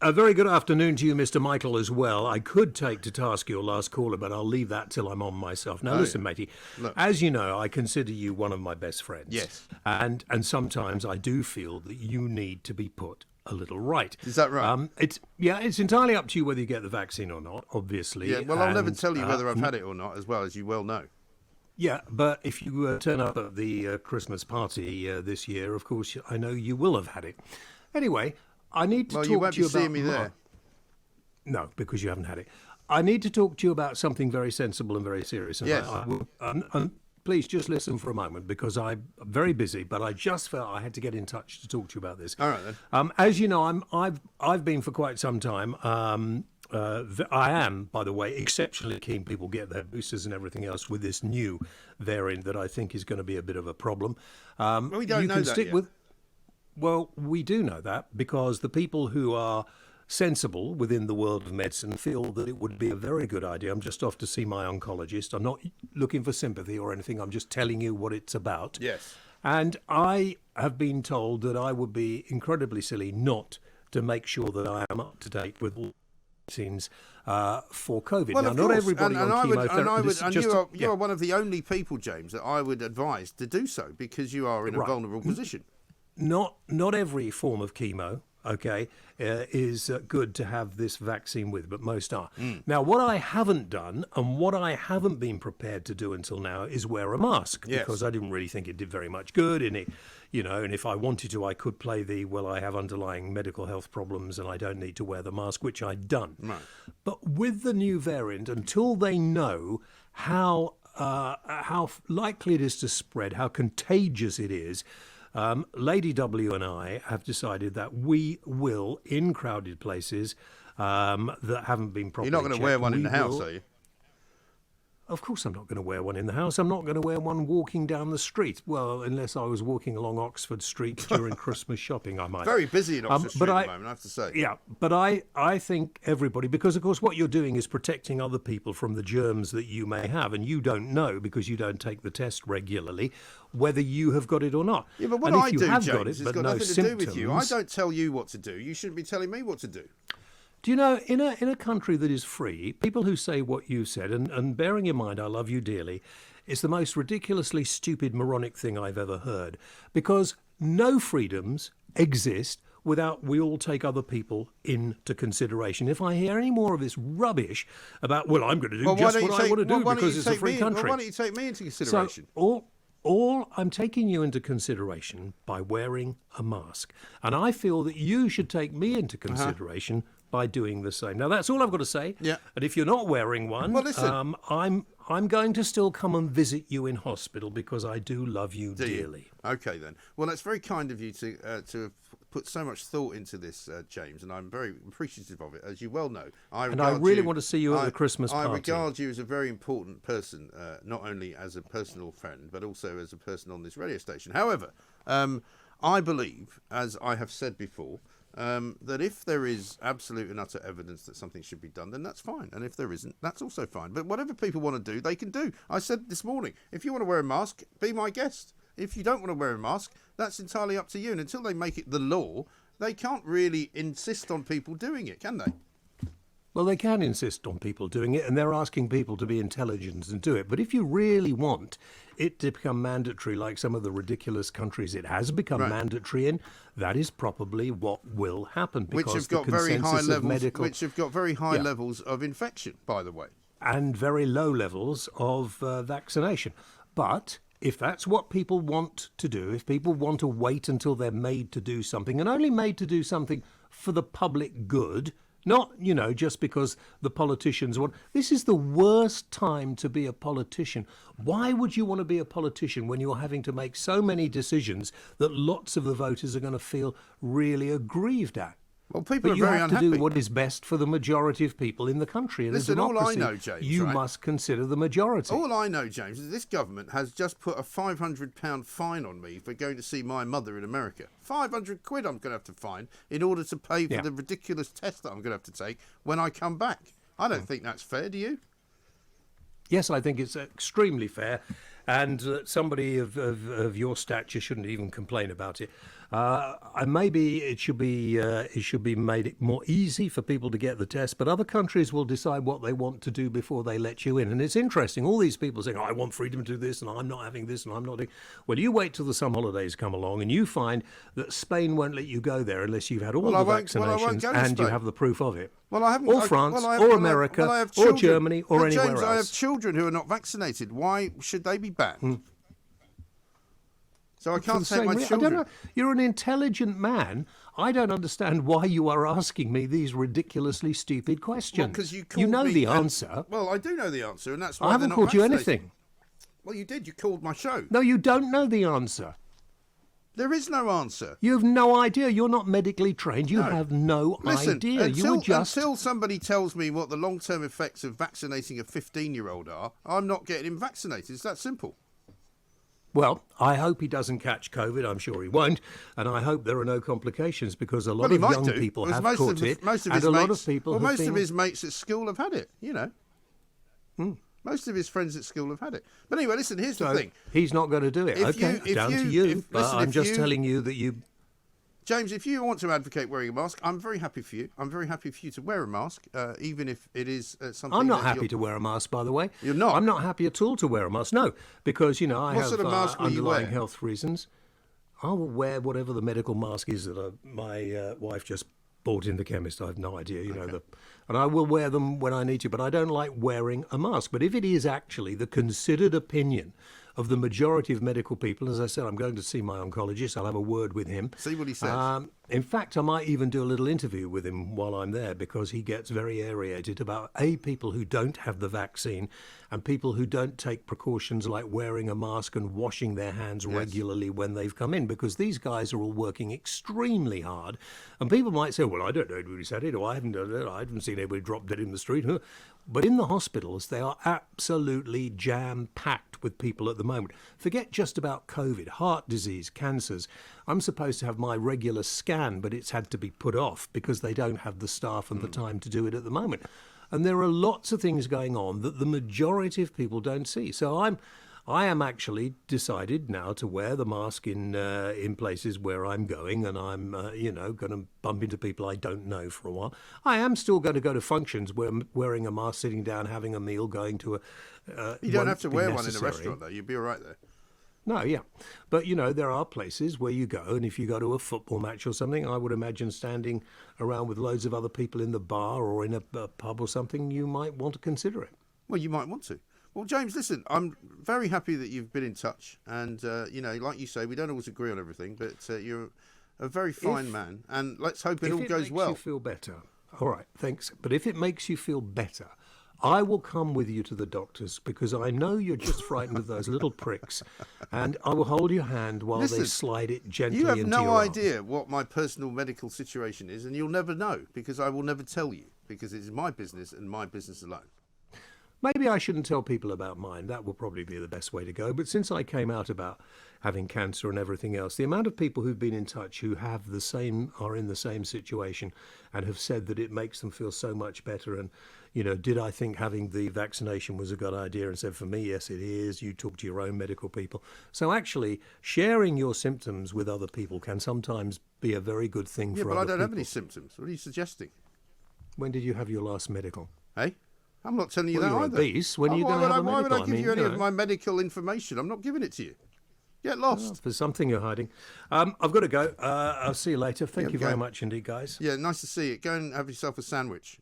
A very good afternoon to you, Mr. Michael, as well. I could take to task your last caller, but I'll leave that till I'm on myself. Now, listen, matey, Look. as you know, I consider you one of my best friends. Yes. And sometimes I do feel that you need to be put a little right. Is that right? It's entirely up to you whether you get the vaccine or not, obviously. Yeah, well, I'll never tell you whether I've had it or not, as well, as you well know. Yeah, but if you turn up at the Christmas party this year, of course, I know you will have had it. Anyway, I need to talk to you about... Well, you won't be seeing me there. No, because you haven't had it. I need to talk to you about something very sensible and very serious. And Yes. and please just listen for a moment, because I'm very busy, but I just felt I had to get in touch to talk to you about this. All right, then. As you know, I've been for quite some time. I am, by the way, exceptionally keen people get their boosters and everything else with this new variant that I think is going to be a bit of a problem. Well, we don't know that yet. Well, we do know that, because the people who are sensible within the world of medicine feel that it would be a very good idea. I'm just off to see my oncologist. I'm not looking for sympathy or anything. I'm just telling you what it's about. Yes. And I have been told that I would be incredibly silly not to make sure that I am up to date with all vaccines for COVID. Well, now, of not course. everybody on chemotherapy. You are one of the only people, James, that I would advise to do so, because you are in a vulnerable position. Not every form of chemo, okay, is good to have this vaccine with, but most are. Now, what I haven't done and what I haven't been prepared to do until now is wear a mask, because I didn't really think it did very much good in it, and if I wanted to, I could play I have underlying medical health problems and I don't need to wear the mask, which I'd done. Right. But with the new variant, until they know how likely it is to spread, how contagious it is, Lady W and I have decided that we will, in crowded places that haven't been properly You're not going to wear one in the house, will... are you? Of course I'm not going to wear one in the house. I'm not going to wear one walking down the street. Well, unless I was walking along Oxford Street during Christmas shopping, I might. Very busy in Oxford Street at the moment, I have to say. Yeah, but I think everybody, because of course what you're doing is protecting other people from the germs that you may have, and you don't know, because you don't take the test regularly, whether you have got it or not. Yeah, but what and I do, James, has got no nothing to do with you. I don't tell you what to do. You shouldn't be telling me what to do. Do you know, in a country that is free, people who say what you said, and bearing in mind I love you dearly, it's the most ridiculously stupid, moronic thing I've ever heard. Because no freedoms exist without we all take other people into consideration. If I hear any more of this rubbish about, well, I'm going to do just what I want to do because it's a free country. Why don't you take me into consideration? So, all I'm taking you into consideration by wearing a mask. And I feel that you should take me into consideration by doing the same. Now, that's all I've got to say. Yeah. And if you're not wearing one, well, listen. I'm going to still come and visit you in hospital, because I do love you dearly. Okay, then. Well, that's very kind of you to have put so much thought into this, James, and I'm very appreciative of it, as you well know. I really want to see you at the Christmas party. I regard you as a very important person, not only as a personal friend, but also as a person on this radio station. However, I believe, as I have said before, that if there is absolute and utter evidence that something should be done, then that's fine. And if there isn't, that's also fine. But whatever people want to do, they can do. I said this morning, if you want to wear a mask, be my guest. If you don't want to wear a mask, that's entirely up to you. And until they make it the law, they can't really insist on people doing it, can they? Well, they can insist on people doing it, and they're asking people to be intelligent and do it. But if you really want it to become mandatory, like some of the ridiculous countries it has become mandatory in, that is probably what will happen. Because which have got very high levels, levels of infection, by the way, and very low levels of vaccination. But if that's what people want to do, if people want to wait until they're made to do something, and only made to do something for the public good, not, just because the politicians want... This is the worst time to be a politician. Why would you want to be a politician when you're having to make so many decisions that lots of the voters are going to feel really aggrieved at? Well, people are very unhappy. But you have to do what is best for the majority of people in the country. And listen, all I know, James, you must consider the majority. All I know, James, is this government has just put a £500 fine on me for going to see my mother in America. 500 quid I'm going to have to find in order to pay for the ridiculous test that I'm going to have to take when I come back. I don't think that's fair, do you? Yes, I think it's extremely fair, and somebody of your stature shouldn't even complain about it. And maybe it should be made it more easy for people to get the test, but other countries will decide what they want to do before they let you in. And it's interesting, all these people saying, I want freedom to do this, and I'm not having this, and I'm not doing... Well, you wait till the summer holidays come along, and you find that Spain won't let you go there unless you've had all the vaccinations and you have the proof of it. Well, I haven't. Or France, or America, or Germany, or anywhere James, else. I have children who are not vaccinated. Why should they be banned? So I can't take my children. I don't know. You're an intelligent man. I don't understand why you are asking me these ridiculously stupid questions. Well, because you know the answer. Well, I do know the answer, and that's why I haven't called you anything. Well, you did. You called my show. No, you don't know the answer. There is no answer. You have no idea. You're not medically trained. You have no idea. Until somebody tells me what the long-term effects of vaccinating a 15-year-old are, I'm not getting him vaccinated. It's that simple. Well, I hope he doesn't catch COVID. I'm sure he won't. And I hope there are no complications because a lot of young people have caught it. And a lot of people have most of his mates at school have had it, you know. Most of his friends at school have had it. But anyway, listen, here's the thing. He's not going to do it. Down to you. I'm just telling you that you... James, if you want to advocate wearing a mask, I'm very happy for you. I'm very happy for you to wear a mask, even if it is something... I'm not happy to wear a mask, by the way. You're not? I'm not happy at all to wear a mask, no. Because, you know, I have sort of mask underlying health reasons. I will wear whatever the medical mask is that my wife just bought in the chemist. I have no idea, you know. And I will wear them when I need to, but I don't like wearing a mask. But if it is actually the considered opinion of the majority of medical people, as I said, I'm going to see my oncologist. I'll have a word with him. See what he says. In fact, I might even do a little interview with him while I'm there because he gets very aerated about people who don't have the vaccine and people who don't take precautions like wearing a mask and washing their hands regularly when they've come in, because these guys are all working extremely hard. And people might say, well, I don't know anybody's had it, or I haven't done it, I haven't seen anybody drop dead in the street. But in the hospitals, they are absolutely jam-packed with people at the moment. Forget just about COVID, heart disease, cancers. I'm supposed to have my regular scan, but it's had to be put off because they don't have the staff and the time to do it at the moment. And there are lots of things going on that the majority of people don't see. So I am actually decided now to wear the mask in places where I'm going, and I'm going to bump into people I don't know for a while. I am still going to go to functions where I'm wearing a mask, sitting down, having a meal, going to a... you don't have to wear one in a restaurant, though. You'd be all right there. No, yeah. But, you know, there are places where you go, and if you go to a football match or something, I would imagine standing around with loads of other people in the bar or in a pub or something, you might want to consider it. Well, you might want to. Well, James, listen, I'm very happy that you've been in touch. And, like you say, we don't always agree on everything, but you're a very fine man. And let's hope it all goes well. If it makes you feel better. All right, thanks. But if it makes you feel better, I will come with you to the doctors because I know you're just frightened of those little pricks, and I will hold your hand while they slide it gently into your arm. You have no idea what my personal medical situation is, and you'll never know because I will never tell you because it is my business and my business alone. Maybe I shouldn't tell people about mine. That will probably be the best way to go. But since I came out about having cancer and everything else, the amount of people who've been in touch who are in the same situation and have said that it makes them feel so much better. And, you know, did I think having the vaccination was a good idea? And said, for me, yes, it is. You talk to your own medical people. So actually, sharing your symptoms with other people can sometimes be a very good thing for other people. Yeah, but I don't have any symptoms. What are you suggesting? When did you have your last medical? Hey? I'm not telling you that you're either. Obese. When are you going to have a medical? Why would I give you any of my medical information? I'm not giving it to you. Get lost. There's something you're hiding. I've got to go. I'll see you later. Thank you very much indeed, guys. Yeah, nice to see you. Go and have yourself a sandwich.